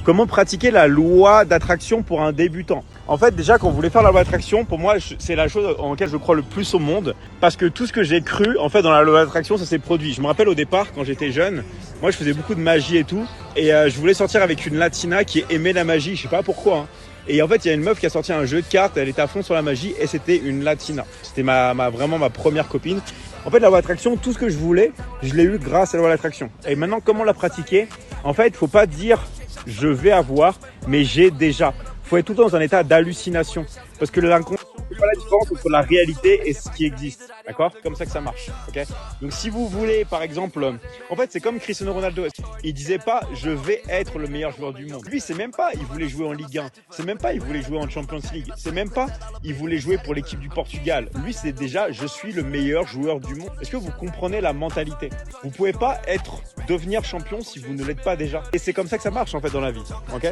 Comment pratiquer la loi d'attraction pour un débutant? En fait, déjà, quand vous voulez faire la loi d'attraction, pour moi, c'est la chose en laquelle je crois le plus au monde. Parce que tout ce que j'ai cru, en fait, dans la loi d'attraction, ça s'est produit. Je me rappelle au départ, quand j'étais jeune, moi, je faisais beaucoup de magie et tout. Et je voulais sortir avec une latina qui aimait la magie. Je sais pas pourquoi, hein. Et en fait, il y a une meuf qui a sorti un jeu de cartes. Elle était à fond sur la magie et c'était une latina. C'était vraiment ma première copine. En fait, la loi d'attraction, tout ce que je voulais, je l'ai eu grâce à la loi d'attraction. Et maintenant, comment la pratiquer? En fait, il faut pas dire je vais avoir, mais j'ai déjà. Il faut être tout le temps dans un état d'hallucination. Parce que l'inconscient ne fait pas la différence entre la réalité et ce qui existe. D'accord? C'est comme ça que ça marche. Ok? Donc si vous voulez, par exemple, en fait, c'est comme Cristiano Ronaldo. Il disait pas je vais être le meilleur joueur du monde. Lui, c'est même pas il voulait jouer en Ligue 1. C'est même pas il voulait jouer en Champions League. C'est même pas il voulait jouer pour l'équipe du Portugal. Lui, c'est déjà je suis le meilleur joueur du monde. Est-ce que vous comprenez la mentalité? Vous pouvez pas devenir champion si vous ne l'êtes pas déjà. Et c'est comme ça que ça marche en fait dans la vie. Ok?